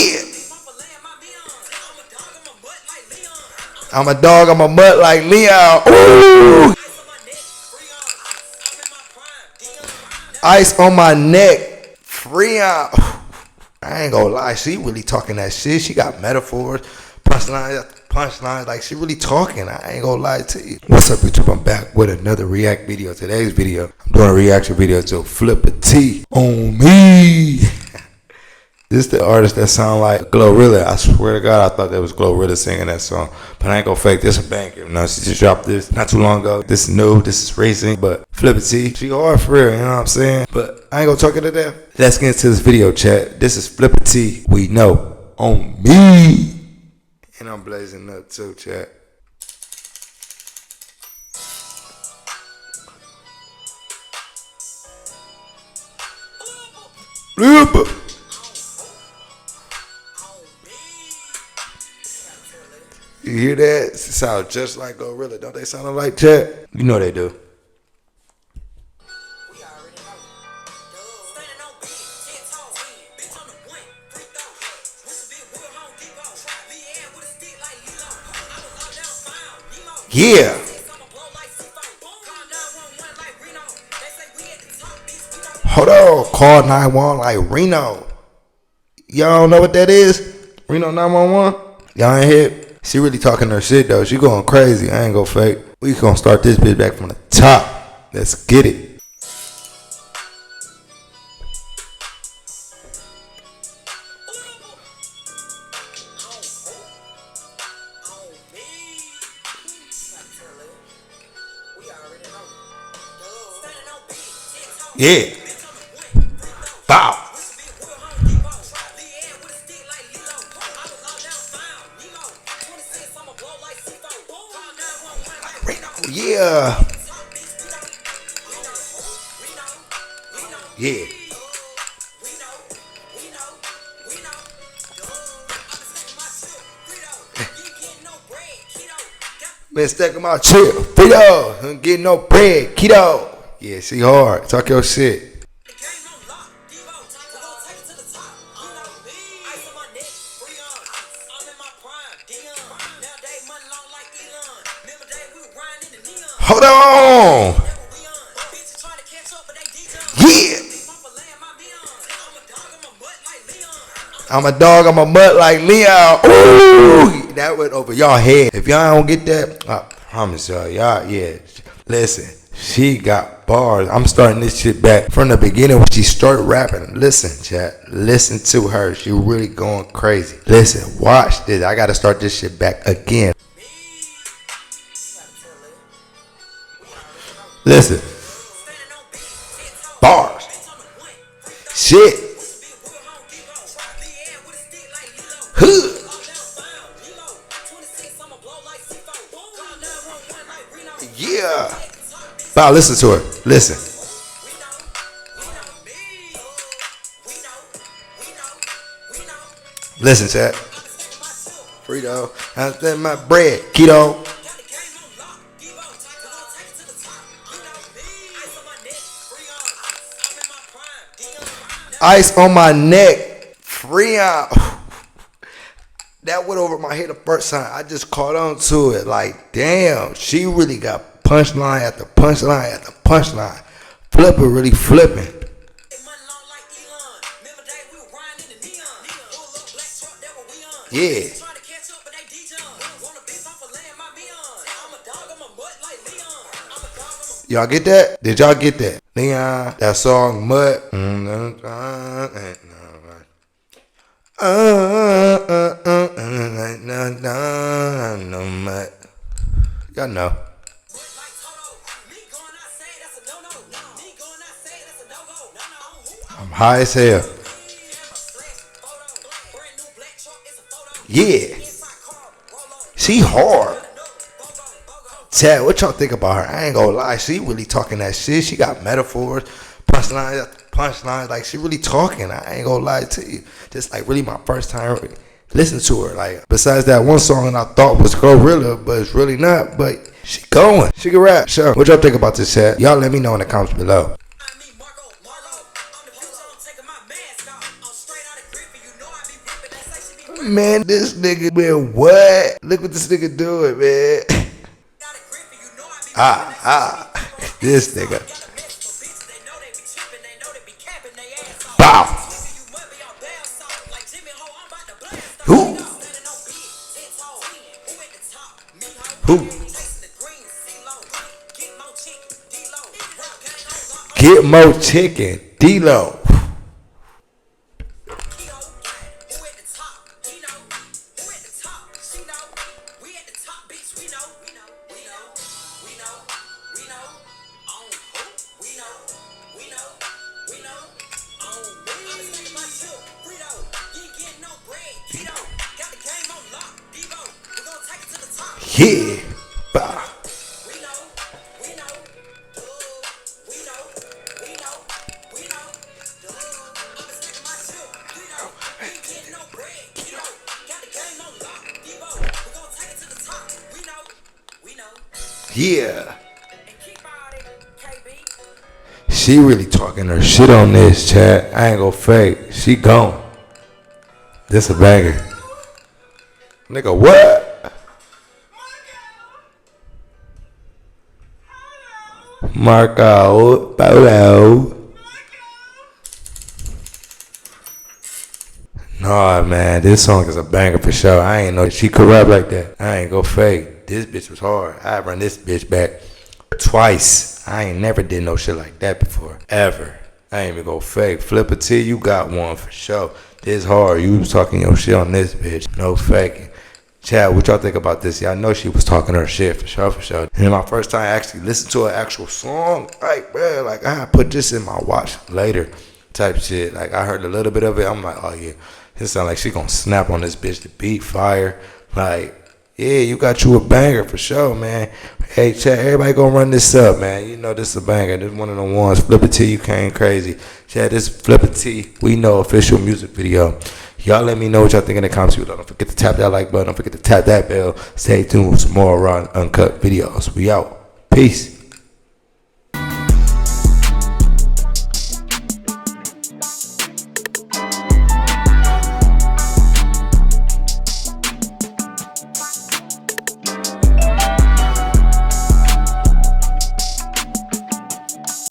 Yeah. I'm a dog, I'm a mutt like Leon. Ooh. Ice on my neck. Freon. I ain't gonna lie, she really talking that shit. She got metaphors, punchlines, like she really talking. I ain't gonna lie to you. What's up, YouTube? I'm back with another react video. Today's video, I'm doing a reaction video to Flippa T on me. This is the artist that sound like GloRilla. I swear to God, I thought that was GloRilla singing that song. But I ain't gonna fake this a banger. No, she just dropped this not too long ago. This is new, this is racing. But Flippa T, she hard for real, you know what I'm saying? But I ain't gonna talk it to death. Let's get into this video, chat. This is Flippa T, we know, on me. And I'm blazing up too, chat. Flippa. You hear that? It sounds just like GloRilla. Don't they sound like chat? You know they do. Yeah. Hold on. Call 911 like Reno. Y'all don't know what that is? Reno 911? Y'all ain't hit? She really talking her shit though. She going crazy. I ain't gonna fake. We gonna start this bitch back from the top. Let's get it. Yeah. Bow. Yeah. Yeah. Been stacking my chip. Frito. Ain't getting no bread. Keto. Yeah, she hard. Talk your shit. Hold on. Yeah. I'm a dog, I'm a mutt like Leon. Ooh. That went over y'all head. If y'all don't get that, I promise y'all, yeah. Listen, she got bars. I'm starting this shit back from the beginning when she started rapping. Listen, chat. Listen to her. She really going crazy. Listen, watch this. I got to start this shit back again. Listen. Bars. Shit. Hood. Yeah. Wow, listen to her. Listen. Listen, chat. Frito. I spend my bread. Keto. Ice on my neck. Freon. That went over my head the first time. I just caught on to it. Like, damn, she really got punchline after punchline after punchline. Flippa really flipping. Yeah. Y'all get that? Did y'all get that? Leon, that song, Mud. Y'all know. I'm high as hell. Yeah. She hard. Chad, what y'all think about her? I ain't gonna lie, she really talking that shit. She got metaphors, punchlines, like she really talking. I ain't gonna lie to you. Just like really my first time listening to her. Like besides that one song I thought was GloRilla, but it's really not. But she going. She can rap. So what y'all think about this, chat? Y'all let me know in the comments below. Man, this nigga, man, what? Look what this nigga doing, man. This nigga. Bow. Who? Get more chicken, D-Lo. Yeah. Bah. Yeah. She really talking her shit on this, chat. I ain't gonna fake. She gone. This a banger. Nigga, what? Marco, Polo. Nah, man, this song is a banger for sure. I ain't know she could rap like that. I ain't go fake. This bitch was hard. I run this bitch back twice. I ain't never did no shit like that before. Ever. I ain't even go fake. Flippa T, you got one for sure. This hard. You was talking your shit on this bitch. No faking. Chad, what y'all think about this? Y'all know she was talking her shit for sure, for sure. And my first time I actually listened to an actual song, like, man, like, I put this in my watch later type shit. Like, I heard a little bit of it. I'm like, oh, yeah. It sound like she gonna snap on this bitch. The beat fire. Like, yeah, you got you a banger for sure, man. Hey, Chad, everybody gonna run this up, man. You know this is a banger. This is one of the ones. Flippa T, you came crazy. Chad, this is Flippa T. We know official music video. Y'all let me know what y'all think in the comments. Don't forget to tap that like button. Don't forget to tap that bell. Stay tuned with some more raw uncut videos. We out. Peace.